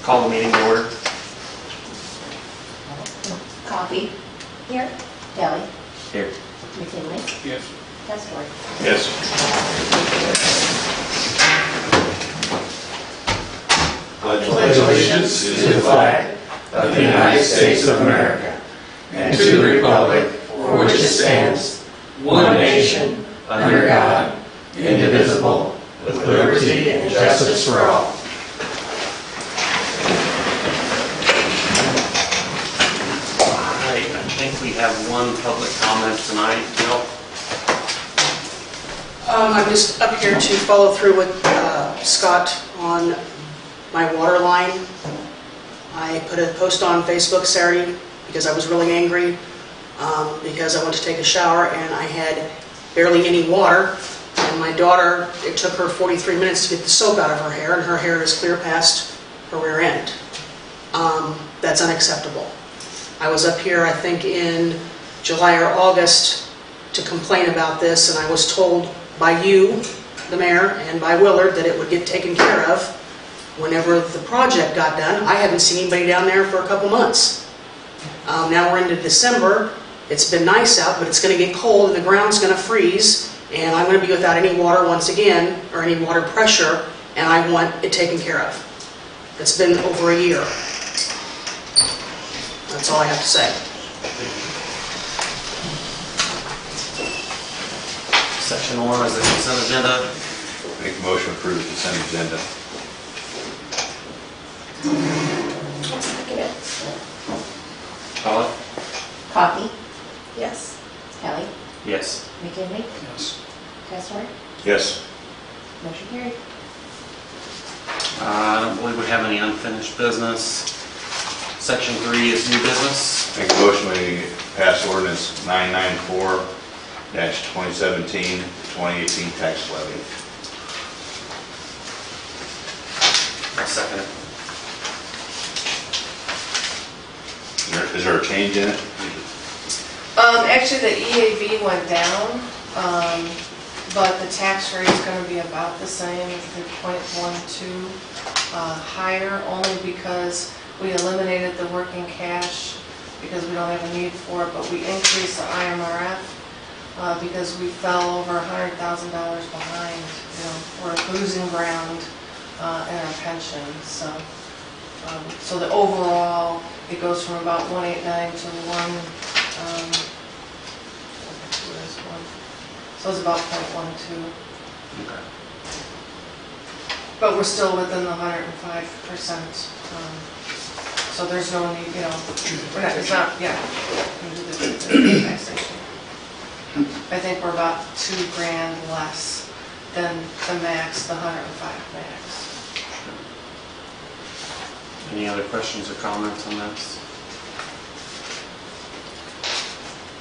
Call the meeting to order. Coffee. Here. Kelly. Here. McKinley. Yes. Testor. Yes. Pledge allegiance to the flag of the United States of America and to the republic for which it stands, one nation, under God, indivisible, with liberty and justice for all. I think we have one public comment tonight. Bill? I'm just up here to follow through with Scott on my water line. I put a post on Facebook Saturday because I was really angry because I went to take a shower and I had barely any water. And my daughter, it took her 43 minutes to get the soap out of her hair, and her hair is clear past her rear end. That's unacceptable. I was up here, I think, in July or August to complain about this, and I was told by you, the mayor, and by Willard that it would get taken care of whenever the project got done. I haven't seen anybody down there for a couple months. Now we're into December. It's been nice out, but it's going to get cold and the ground's going to freeze, and I'm going to be without any water once again, or any water pressure, and I want it taken care of. It's been over a year. That's all I have to say. Section 1 is the consent agenda. Make a motion to approve the consent agenda. I'll second it. Call it. Coffee. Yes. Kelly. Yes. McKinley. Yes. Testor. Yes. Motion carried. I don't believe we have any unfinished business. Section 3 is new business. Make a motion we pass ordinance 994-2017-2018 tax levy. I'll second it. Is there a change in it? Actually, the EAV went down, but the tax rate is going to be about the same, it's 0.12 higher, only because we eliminated the working cash because we don't have a need for it, but we increased the IMRF because we fell over $100,000 behind. You know, we're losing ground in our pension, so the overall, it goes from about 189 to 1. So it's about 0.12. Okay. But we're still within the 105%. So there's no need, you know, we're not, it's not, yeah. The taxation. I think we're about $2,000 less than the max, the 105 max. Any other questions or comments on this?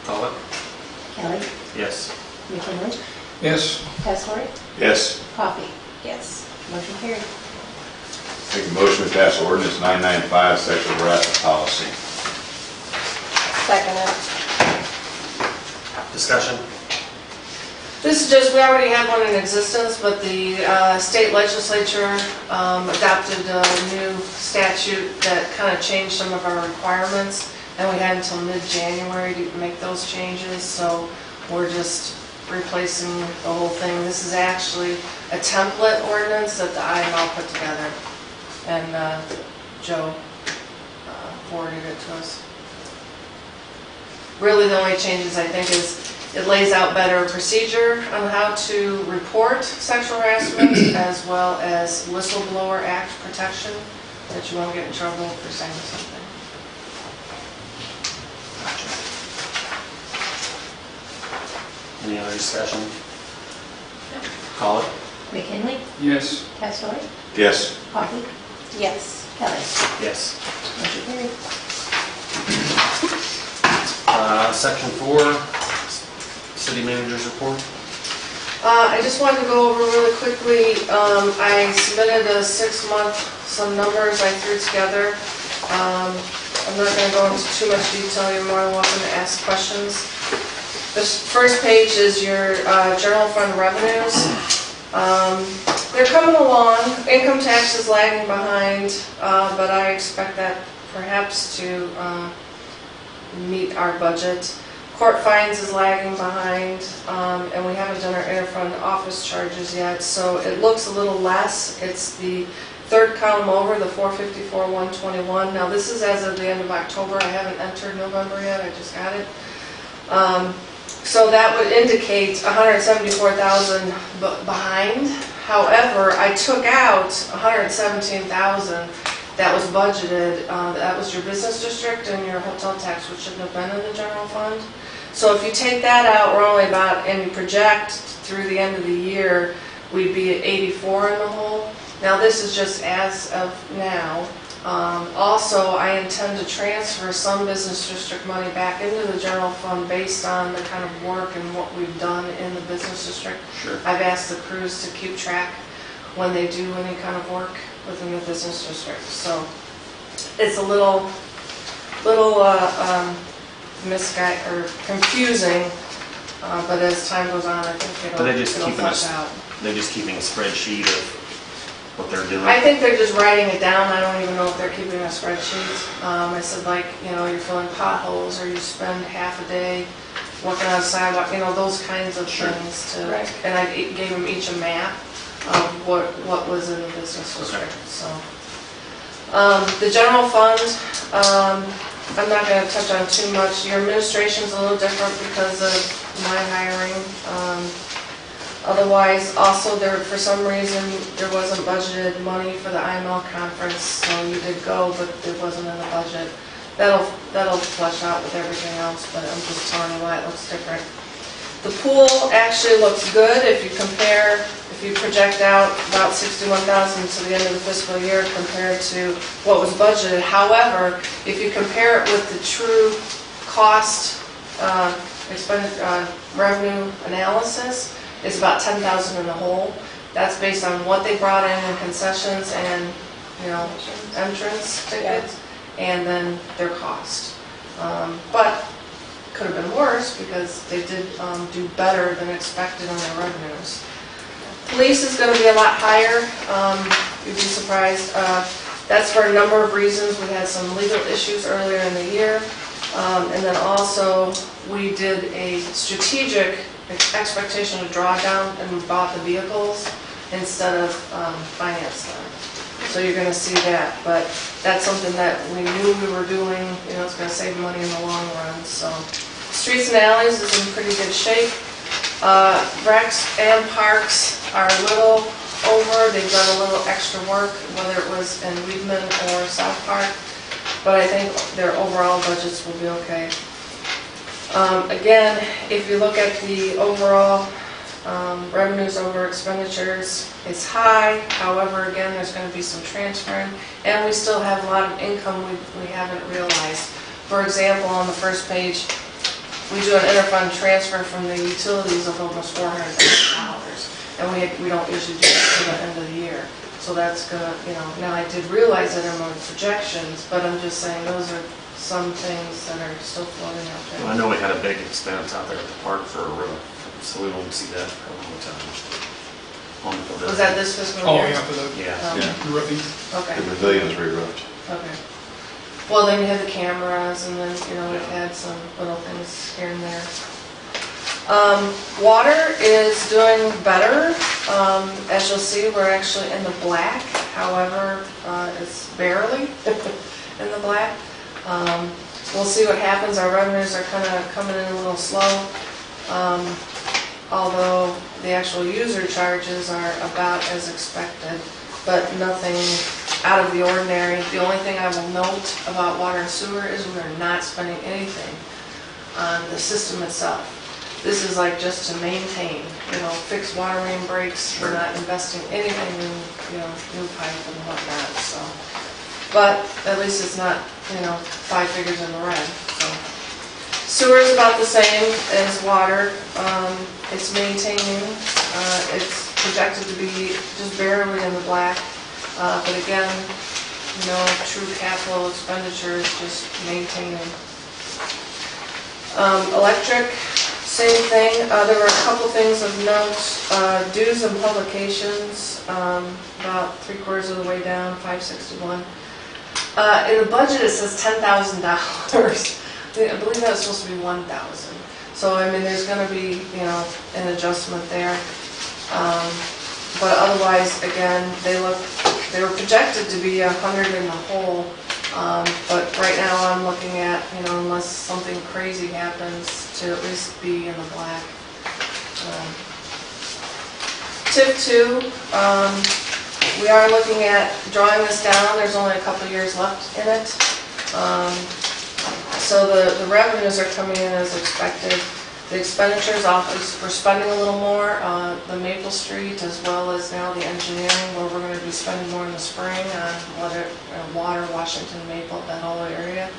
Call it. Kelly. Yes. McKinley. Yes. Testor. Yes. Coffee. Yes. Motion carried. Make a motion to pass ordinance 995 sexual harassment policy. Second it. Discussion? This is just, we already had one in existence, but the state legislature adopted a new statute that kind of changed some of our requirements, and we had until mid-January to make those changes, so we're just replacing the whole thing. This is actually a template ordinance that the IML put together, and Joe forwarded it to us. Really the only changes I think is it lays out better procedure on how to report sexual harassment as well as Whistleblower Act protection, that you won't get in trouble for saying something. Any other discussion? Call it. McKinley. Yes. Testor. Yes. Coffee. Yes. Kelly. Yes. Motion carried. Section 4, City Manager's Report. I just wanted to go over really quickly. I submitted a 6-month, some numbers I threw together. I'm not going to go into too much detail. You're more than welcome to ask questions. The first page is your general fund revenues. They're coming along. Income tax is lagging behind, but I expect that perhaps to meet our budget. Court fines is lagging behind, and we haven't done our interfund office charges yet, so it looks a little less. It's the third column over, the 454,121. Now this is as of the end of October. I haven't entered November yet. I just got it. So that would indicate 174,000 behind. However, I took out 117,000 that was budgeted. That was your business district and your hotel tax, which shouldn't have been in the general fund. So if you take that out, we're only about, and you project through the end of the year, we'd be at 84 in the hole. Now this is just as of now. Also, I intend to transfer some business district money back into the general fund based on the kind of work and what we've done in the business district. Sure. I've asked the crews to keep track when they do any kind of work within the business district. So it's a little misguided or confusing, but as time goes on, I think it'll flush out. They're just keeping a spreadsheet of what they're doing. I think they're just writing it down. I don't even know if they're keeping a spreadsheet. I said, like, you're filling potholes, or you spend half a day working on a sidewalk, those kinds of Sure. things. Right. And I gave them each a map of what was in the business district. So, the general fund, I'm not going to touch on too much. Your administration's a little different because of my hiring. Otherwise, also for some reason, there wasn't budgeted money for the IML conference, so you did go, but it wasn't in the budget. That'll flush out with everything else, but I'm just telling you why it looks different. The pool actually looks good if you project out about 61,000 to the end of the fiscal year compared to what was budgeted. However, if you compare it with the true cost revenue analysis, it's about 10,000 in the hole. That's based on what they brought in concessions and, entrance tickets, and then their cost. But could have been worse because they did do better than expected on their revenues. Police is going to be a lot higher. You'd be surprised. That's for a number of reasons. We had some legal issues earlier in the year. And then also we did a strategic expectation of drawdown, and we bought the vehicles instead of finance them. So you're going to see that, but that's something that we knew we were doing. It's going to save money in the long run. So streets and alleys is in pretty good shape. Recs and parks are a little over. They've done a little extra work, whether it was in Weedman or South Park, but I think their overall budgets will be okay. Again, if you look at the overall revenues over expenditures, it's high. However, again, there's going to be some transferring, and we still have a lot of income we haven't realized. For example, on the first page, we do an interfund transfer from the utilities of almost $400,000, and we don't usually do it to the end of the year. So that's gonna, now I did realize it in my projections, but I'm just saying those are some things that are still floating out there. Well, I know we had a big expense out there at the park for a roof, so we won't see that for a long time. Was that this fiscal year? Oh, yeah, for the Yeah. roofing. Okay. The pavilion's re-roofed. Okay. Well, then you have the cameras, and then, we've had some little things here and there. Water is doing better. As you'll see, we're actually in the black. However, it's barely in the black. We'll see what happens. Our revenues are kind of coming in a little slow. Although the actual user charges are about as expected, but nothing out of the ordinary. The only thing I will note about water and sewer is we are not spending anything on the system itself. This is like just to maintain, fix water main breaks. We're not investing anything in, new pipe and whatnot, so. But at least it's not, 5 figures in the red, so. Sewer is about the same as water. It's maintaining. It's projected to be just barely in the black. But again, true capital expenditure is just maintaining. Electric, Same thing, there were a couple things of note, dues and publications, about 3/4 of the way down, 561. In the budget, it says $10,000. I believe that was supposed to be 1,000. So, I mean, there's gonna be, you know, an adjustment there. But otherwise, again, they were projected to be 100 in the hole. But right now I'm looking at, you know, unless something crazy happens, to at least be in the black. Tip 2, we are looking at drawing this down. There's only a couple years left in it. So the revenues are coming in as expected. The expenditures, we're spending a little more, the Maple Street as well as now the engineering, where we're going to be spending more in the spring on water, Washington, Maple, that whole area.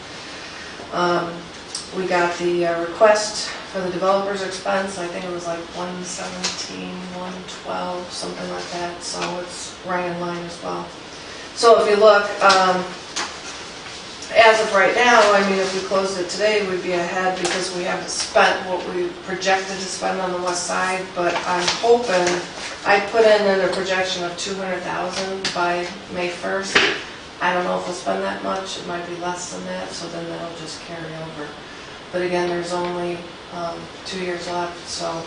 We got the request for the developer's expense. I think it was like 117, 112, something like that. So it's right in line as well. So if you look, as of right now, I mean, if we closed it today, we'd be ahead because we haven't spent what we projected to spend on the west side, but I'm hoping, I put in a projection of 200,000 by May 1st. I don't know if we'll spend that much, it might be less than that, so then that'll just carry over. But again, there's only 2 years left, so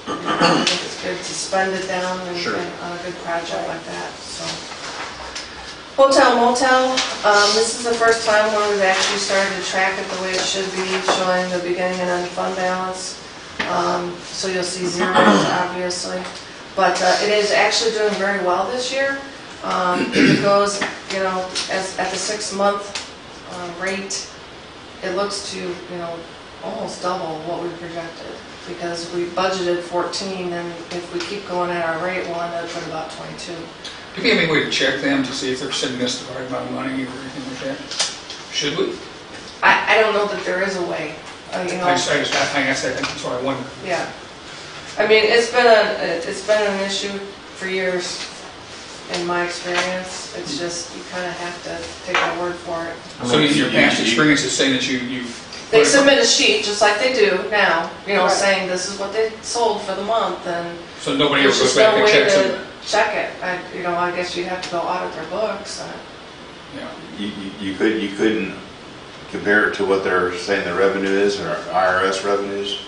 I think it's good to spend it down and on a good project like that, so. Hotel motel, this is the first time where we've actually started to track it the way it should be, showing the beginning and end fund balance. So you'll see zeros, obviously. But it is actually doing very well this year. If it goes, you know, at the 6-month rate, it looks to, you know, almost double what we projected. Because we budgeted 14, and if we keep going at our rate, we'll end up at about 22. Do we have any way to check them to see if they're sending us the right amount of money or anything like that? Should we? I don't know that there is a way. You know, I guess that's what I wonder. yeah. I mean, it's been an issue for years in my experience. It's just, you kind of have to take our word for it. So in your past experience is saying that you They submit a sheet, just like they do now, you know, Right. saying this is what they sold for the month, and so nobody ever there's goes just back no and way checks to it? check it. You know, I guess you'd have to go audit their books. Yeah. You couldn't compare it to what they're saying the revenue is, or IRS revenues?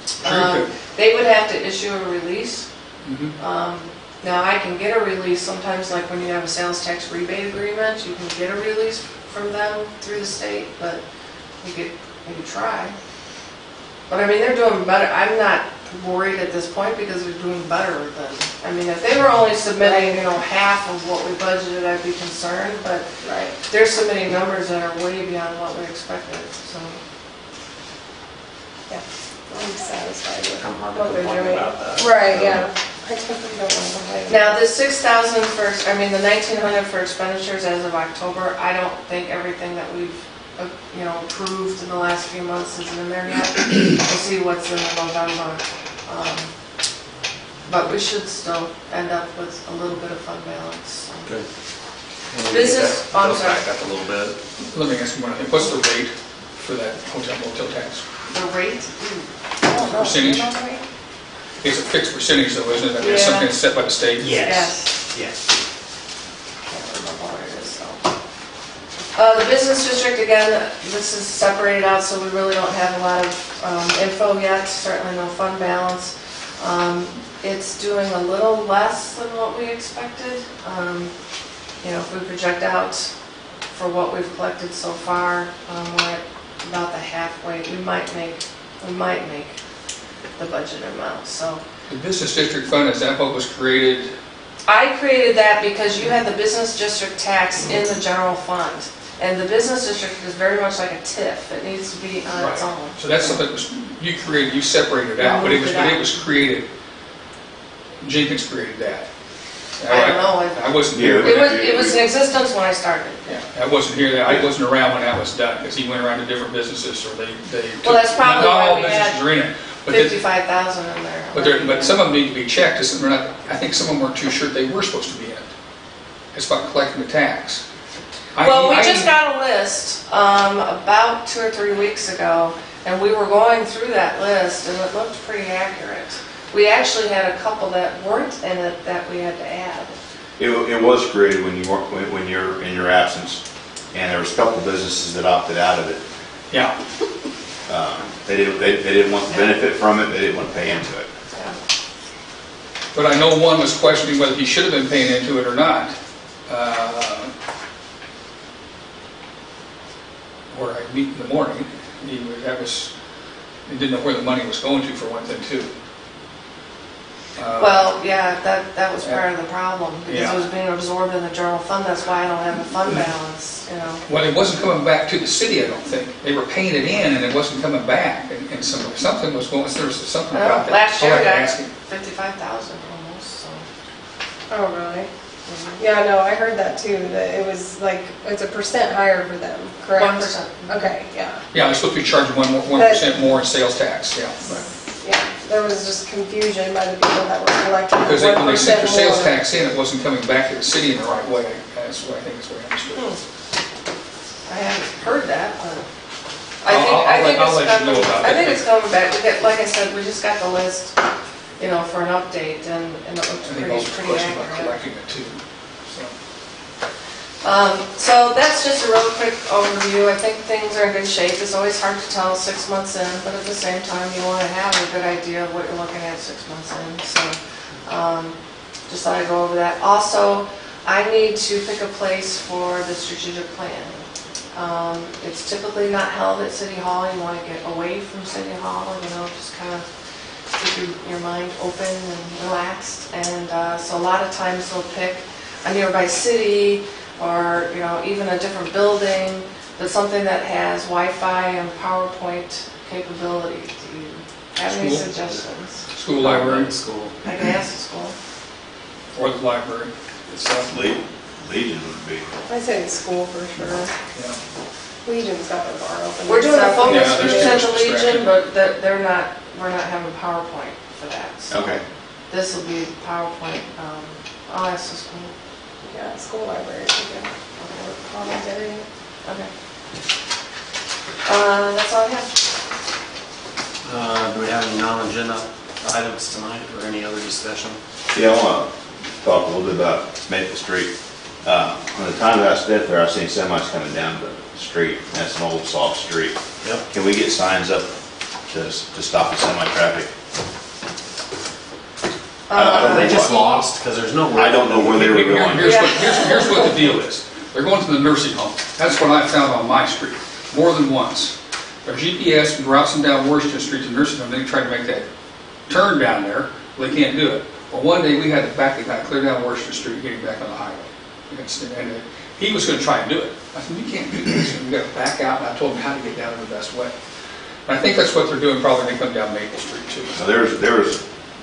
Sure you could. They would have to issue a release. Mhm. Now, I can get a release sometimes, like when you have a sales tax rebate agreement, you can get a release from them through the state, but you could maybe try. But I mean, they're doing better. I'm not worried at this point because they're doing better than, I mean, if they were only submitting, you know, half of what we budgeted, I'd be concerned, but Right. they're submitting numbers that are way beyond what we expected, so. Yeah, I'm satisfied with I'm hard what to they're complain doing. about that. Right, yeah. I definitely don't want to complain. Now, the 6,000 for, I mean, the 1,900 for expenditures as of October, I don't think everything that we've, you know, approved in the last few months is in there yet. We'll see what's in November. But we should still end up with a little bit of fund balance. Good. Business- I'm Goes sorry. back up a little bit. Let me ask you one thing. What's the rate for that hotel motel tax? The rate? Oh, no, Percentage? you know, right? It's a fixed percentage though, isn't it? I mean, it's Yeah. something that's set by the state? Yes. Yes. Can't remember what it is, though. The business district, again, this is separated out, so we really don't have a lot of info yet, certainly no fund balance. It's doing a little less than what we expected. You know, if we project out for what we've collected so far, we're at about the halfway. We might make the budget amount, so. The business district fund, is that what was created? I created that because you had the business district tax in the general fund. And the business district is very much like a TIF. It needs to be on its own. So that's something that was, you created, you separated it out, but it was created, Jenkins created that. I don't know. I wasn't here. It was in existence when I started. Yeah, I wasn't here, I wasn't around when that was done, because he went around to different businesses, or they Well, that's probably not why all we businesses had are in it. But they- 55,000 in there. But some of them need to be checked, I think some of them weren't too sure they were supposed to be in it. It's about collecting the tax. Well, we just got a list about 2 or 3 weeks ago And we were going through that list, and it looked pretty accurate. We actually had a couple that weren't in it that we had to add. It was created when you weren't, when you're in your absence, and there was a couple businesses that opted out of it. Yeah. They didn't want the benefit from it, they didn't want to pay into it. But I know one was questioning whether he should have been paying into it or not. Where I meet in the morning, he didn't know where the money was going to for one thing too. Well, yeah, that was part of the problem, because Yeah. it was being absorbed in the general fund. That's why I don't have a fund balance, you know. Well, it wasn't coming back to the city, I don't think. They were paying it in and it wasn't coming back. And something was going, there was something about that. Last year I'll I have to got ask him. 55,000 almost, so. Oh, really? Yeah, no, I heard that too, that it was like, it's a % higher for them, correct? 1%. Okay, yeah. Yeah, they're supposed to be charging 1% more in sales tax, yeah. Yeah, there was just confusion by the people that were collecting. Because when they sent their 1% sales more. tax in, it wasn't coming back to the city in the right way. That's what I think is what I understood. I haven't heard that, but I'll let you know about I think that. it's coming back. Like I said, we just got the list, you know, for an update, and it looks I think pretty also the question about accurate. collecting it too. So, So that's just a real quick overview. I think things are in good shape. It's always hard to tell 6 months in, but at the same time, you want to have a good idea of what you're looking at 6 months in. So just thought I'd go over that. Also, I need to pick a place for the strategic plan. It's typically not held at City Hall. You want to get away from City Hall, you know, just kind of keep your mind open and relaxed. And so a lot of times they'll pick a nearby city, or, you know, even a different building, but something that has Wi-Fi and PowerPoint capability. Do you have any School? suggestions? school library School. I can ask the school. or the library itself. Legion would be. I say the school for sure. Yeah. Legion's got their bar open. We're doing a Exactly. focus Yeah, group there's at too the much Legion, distraction. but we're not having PowerPoint for that. So Okay. this will be PowerPoint. I'll ask the school. Yeah, school library is a good commentary. Okay. That's all I have. Do we have any non-agenda items tonight or any other discussion? Yeah, I want to talk a little bit about Maple Street. On the time that I spent there, I seen semis coming down the street. That's an old soft street. Yep. Can we get signs up to stop the semi-traffic? Are they just lost? Because there's no. I don't know where they were going. Here's what the deal is. They're going to the nursing home. That's what I found on my street, more than once. Their GPS routes them down Washington Street to the nursing home. They try to make that turn down there. They can't do it. Well, one day we had to back the guy clear down Washington Street, getting back on the highway. And he was going to try and do it. I said, you can't do this. We've got to back out. And I told him how to get down in the best way. And I think that's what they're doing probably when they come down Maple Street too. So there was a,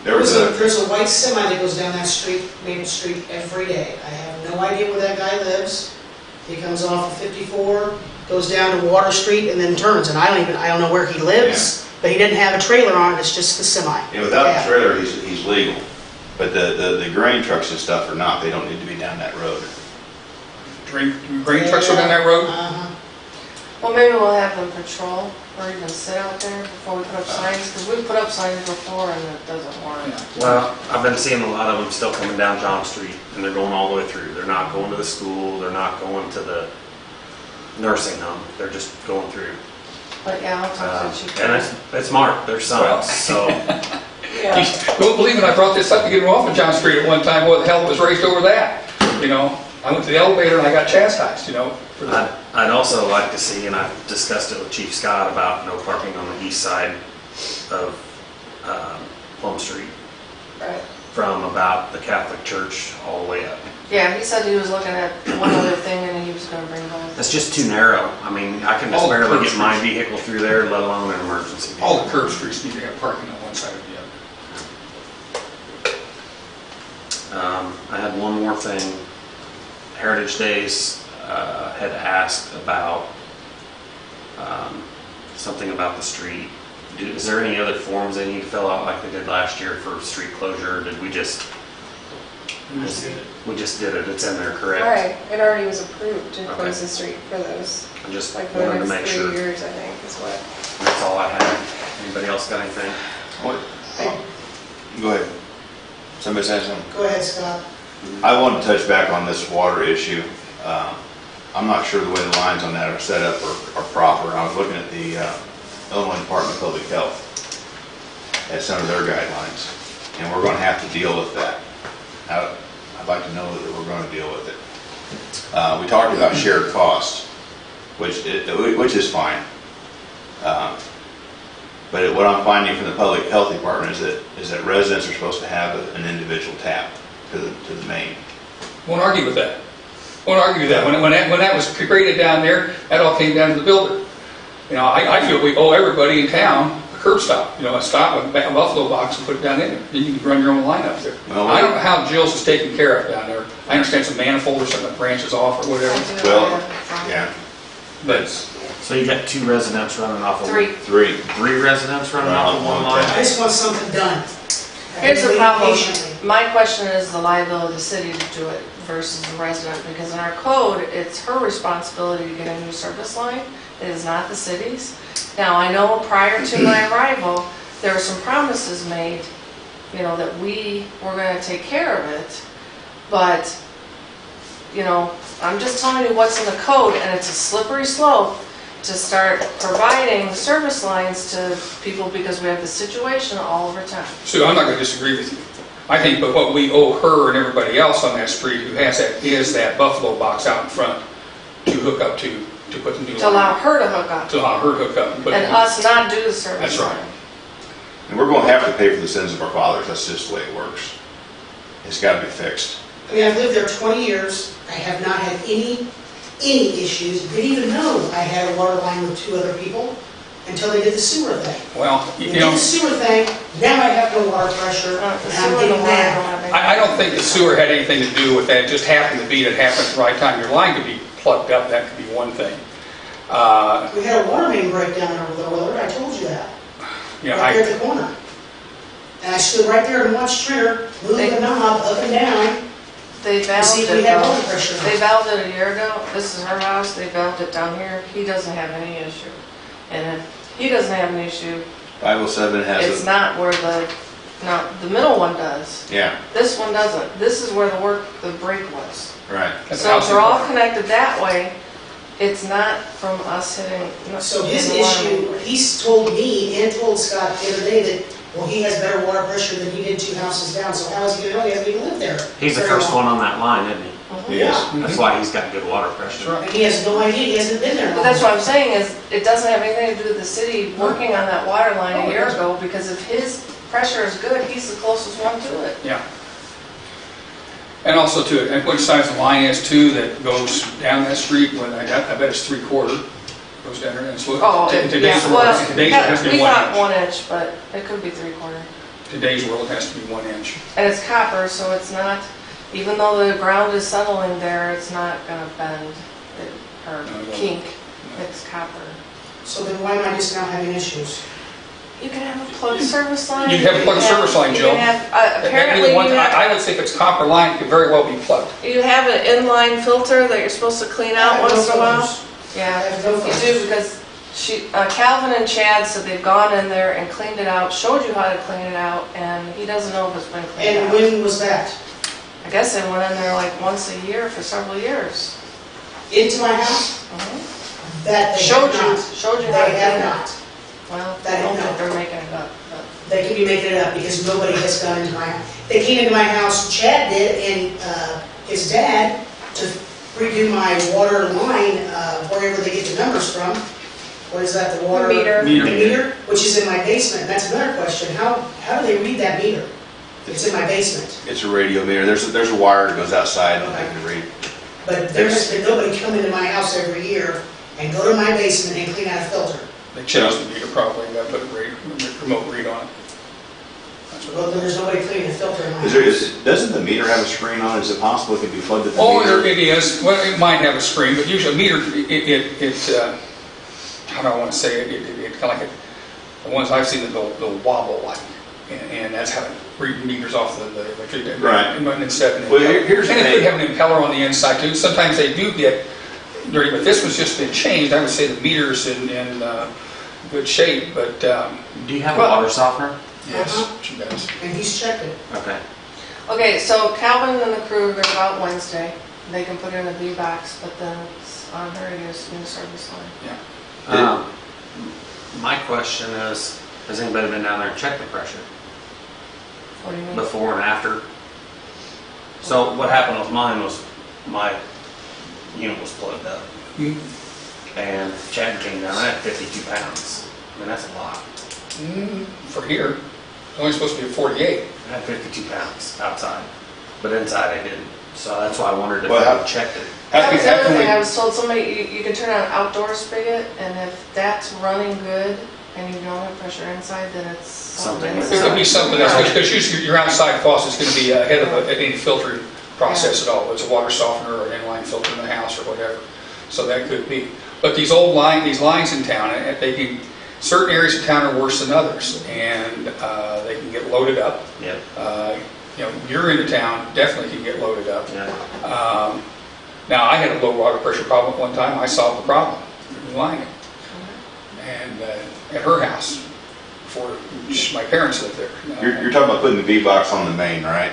There's a white semi that goes down that street, Maple Street, every day. I have no idea where that guy lives. He comes off of 54, goes down to Water Street, and then turns. And I don't know where he lives, but he didn't have a trailer on it. It's just the semi. yeah, without the trailer, he's legal. But the grain trucks and stuff are not. They don't need to be down that road. Grain trucks are down that road? Uh-huh. Well, maybe we'll have them patrol or even sit out there before we put up signs, because we've put up signs before and it doesn't work. Yeah. Well, I've been seeing a lot of them still coming down John Street, and they're going all the way through. They're not going to the school, they're not going to the nursing home, they're just going through. But yeah, I'll talk to you. And it's marked, there's signs, so. Yeah. You won't believe it, I brought this up to get him off of John Street at one time. What the hell was raised over that? You know, I went to the elevator and I got chastised, you know. For that. I'd also like to see, and I've discussed it with Chief Scott, about no parking on the east side of Plum Street, Right. from about the Catholic Church all the way up. Yeah, he said he was looking at one other thing and he was going to bring both. That's just too narrow. I mean, I can just All the barely curb get my streets. vehicle through there, let alone an emergency vehicle. All the curb streets need to have parking on one side or the other. I had one more thing. Heritage Days had asked about something about the street. Is there any other forms they need to fill out like they did last year for street closure? Or did we just? We just did it. It's in there, correct? Right, it already was approved to Okay. close the street for those, I just like for the wanted to make next 3 sure. years, I think, is what. That's That's all I had. Anybody else got anything? What? Go ahead. Somebody say something? Go ahead, Scott. I want to touch back on this water issue. I'm not sure the way the lines on that are set up are proper. I was looking at the Illinois Department of Public Health at some of their guidelines, and we're going to have to deal with that. I'd like to know that we're going to deal with it. We talked about shared costs, which is fine. But what I'm finding from the Public Health Department is that residents are supposed to have an individual tap to the main. Won't argue with that. Won't argue with that. When that was created down there, that all came down to the builder. You know, I feel we owe everybody in town a curb stop. You know, a stop with a buffalo box and put it down in there. Then you can run your own line up there. Well, I don't know how Jill's is taken care of down there. I understand some manifold or something that branches off or whatever. Well, yeah. But So you got 2 residents running off of... Three. 3 residents running off of one line? I just want something done. Here's the Wait problem. patiently. My question is the liability of the city to do it versus the resident, because in our code, it's her responsibility to get a new service line. It is not the city's. Now, I know prior to my arrival, there were some promises made, you know, that we were going to take care of it, but, you know, I'm just telling you what's in the code, and it's a slippery slope to start providing service lines to people because we have this situation all over town. Sue, I'm not going to disagree with you. I think, but what we owe her and everybody else on that street who has that is that buffalo box out in front to hook up to put the new To allow line. her to hook up. To allow her to hook up. And put And the- us not do the service That's right. line. And we're going to have to pay for the sins of our fathers. That's just the way it works. It's got to be fixed. I mean, I've lived there 20 years. I have not had any issues. Didn't even know I had a water line with 2 other people until they did the sewer thing. Well, They you did know, the sewer thing, now I have no water pressure, The and sewer I'm and the getting water don't mad. have anything. I don't think the sewer had anything to do with that. It just happened to be that happened at the right time. Your line could be plugged up. That could be one thing. We had a water main break down over there, Willard, I told you that. You know, Right there at the corner. And I stood right there and watched Trigger move the knob up and down They to valved see if it we had though. water pressure. They valved it a year ago. This is her house. They valved it down here. He doesn't have any issue. And if he doesn't have an issue, 507 has it's not where the middle one does. Yeah, This one doesn't. This is where the break was. right. that's So house if they're all in- connected that way, it's not from us hitting. So his the water issue, main. he's told me and told Scott the other day that, well, he has better water pressure than he did 2 houses down, so how is he gonna know? He hasn't even lived there. He's the very first long. one on that line, isn't he? Yes. That's why he's got good water pressure. That's right. And he has no idea, he hasn't been there. But that's what I'm saying is, it doesn't have anything to do with the city working on that water line No, a it year doesn't. ago, because if his pressure is good, he's the closest one to it. Yeah. And also too, and which size the line is too that goes down that street, when I bet it's 3/4, goes down there and it's, Oh, today's yeah, world, well, today's it has to we be 1 thought inch. 1 inch, but it could be 3/4. Today's world has to be 1 inch. And it's copper, so it's not, even though the ground is settling there, it's not gonna bend or No, it won't. kink. It's copper. So then why am I just now having issues? You can have a plug service line. You can have a plug service line, Jill. You can have, apparently Either one- you I have, would say if it's copper line, it could very well be plugged. you have an inline filter that you're supposed to clean out I have once no in a while. filters. I Yeah, have no you filters. do, because Calvin and Chad said they've gone in there and cleaned it out, showed you how to clean it out, and he doesn't know if it's been cleaned And out. when was that? I guess they went in there like once a year for several years. Into my house? Mhm. That they Showed have you, not. showed you how to They clean have it. not. Well, That I don't I know. think they're making it up, but. They could be making it up because nobody has gone into my house. They came into my house, Chad did, and his dad, to redo my water line, wherever they get the numbers from. What is that, the water? Meter. The meter, which is in my basement. That's another question. How do they read that meter? It's in my basement. It's a radio meter. There's a wire that goes outside and they can read. But there has been nobody come into my house every year and go to my basement and clean out a filter. They changed the meter probably, and put a remote read on it. That's what- Well, then there's nobody cleaning the filter in my Is house. doesn't the meter have a screen on it? Is it possible it can be plugged at the Oh, meter? it is. Well, it might have a screen, but usually a meter, how do I want to say it? It's kind of like the ones I've seen that they'll wobble like, and that's how it read meters off the Right. And instead, Well, here's the and it thing. could have an impeller on the inside too. Sometimes they do get dirty, but this one's just been changed. I would say the meters good shape, but, Do you have a Well- water softener? yes, she does. And he's checked it. Okay. Okay, so Calvin and the crew, they're out Wednesday. They can put in a B box, but then it's on her to use new service line. My question is, has anybody been down there and checked the pressure What do you mean? before and after? So what happened with mine was my unit was plugged up. And Chad came down, I had 52 pounds. I mean, that's a lot. For here, it's only supposed to be 48. I had 52 pounds outside, but inside I didn't. So that's why I wondered if Well, I checked it. That was the other thing, I How was told somebody, you can turn on an outdoor spigot, and if that's running good, and you don't have pressure inside, then it's something Something. inside. It could be something that's, because usually your outside faucet's going to be ahead of any filtering process at all. It's a water softener or an inline filter in the house or whatever. So that could be. But these lines in town, certain areas of town are worse than others, and they can get loaded up. Yep. Your end of town definitely can get loaded up. Yeah. Now, I had a low water pressure problem at one time. I solved the problem in lining. And at her house, before my parents lived there. You're talking about putting the V-box on the main, right?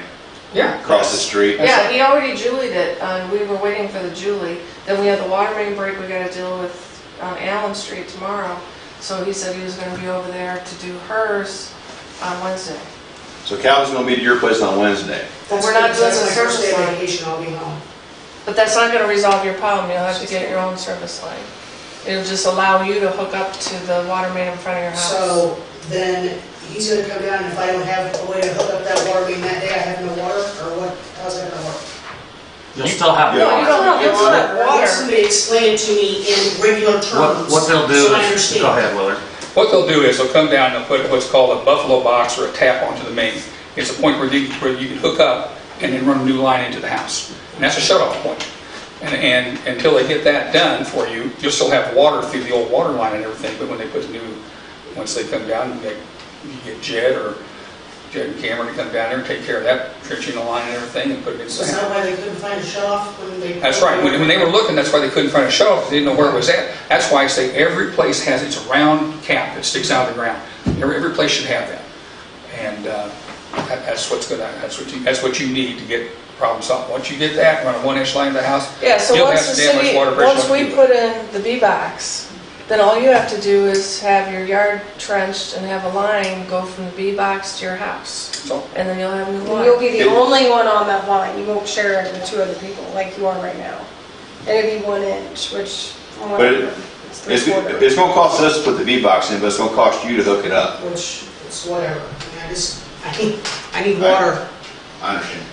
Yeah. Across the street? Yeah, he already Julied it, we were waiting for the Julie. Then we had the water main break we gotta deal with on Allen Street tomorrow. So he said he was gonna be over there to do hers on Wednesday. So Calvin's gonna be at your place on Wednesday. That's We're not good, doing that's the my first day of service line. vacation, I'll be home. But that's not gonna resolve your problem, you'll have to get your own service line. It'll just allow you to hook up to the water main in front of your house. So then he's gonna come down, and if I don't have a way to hook up that water main that day, I have no water, or what, how's that gonna work? You'll still have Yeah. No, you don't have You'll to still- want water. Somebody explain it to me in regular terms. What they'll do so I is, understand. go ahead, Willard. What they'll do is they'll come down and put what's called a buffalo box or a tap onto the main. It's a point where you can hook up and then run a new line into the house. And that's a shut-off point. And until they get that done for you, you'll still have water through the old water line and everything, but when they put the new, once they come down, you get Jed and Cameron to come down there and take care of that, trenching the line and everything and put it Is inside. that why they couldn't find a shut-off when they? That's right. When they were looking, that's why they couldn't find a shut-off. They didn't know where it was at. That's why I say every place has its round cap that sticks out of the ground. Every place should have that. And that's what you need to get problem solved. Once you get that, run a 1-inch line to the house. Yeah, so you'll once have the damn much city, water pressure once on we you. put in the B-box, then all you have to do is have your yard trenched and have a line go from the B-box to your house. So, And then you'll have new And water. you'll be the only one on that line. You won't share it with 2 other people like you are right now. And it'd be 1 inch, which, But it's It's 3/4. it's gonna cost us to put the V-box in, but it's gonna cost you to hook it up. Which, it's whatever. I mean, I need water. I understand.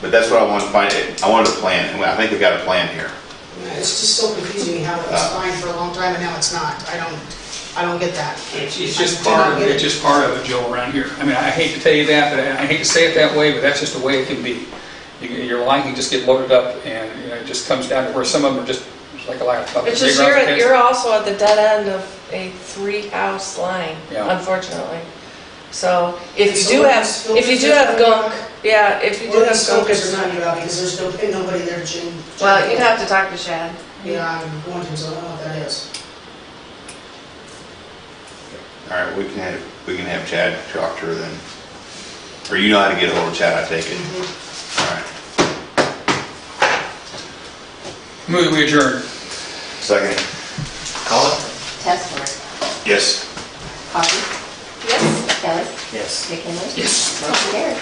But that's what I wanted to find. I wanted a plan, and I think we got a plan here. It's just so confusing how it was fine for a long time and now it's not. I don't get that. it's I just do not part of get it. It's just part of it, Joe, around here. I mean, I hate to tell you that, but I hate to say it that way, but that's just the way it can be. Your line can just get loaded up, and it just comes down to where some of them are just like a laptop. It's just you're also at the dead end of a 3-house line, Yeah. unfortunately. So if So you do what have, these if you filters do are have coming gunk, yeah, if you do Well, have these gunk, filters it's are not about because there's nobody there to change. well, you'd have to talk to Shad. Yeah, I'm going to, so I don't know what that is. All right, we can have Chad talk to her then. Or you know how to get a hold of Chad, I take it. All right. Move we adjourn. Second. Call it? Testament. Yes. Coffee? Yes. Kelly? Yes. McKinley? Yes. Motion carried.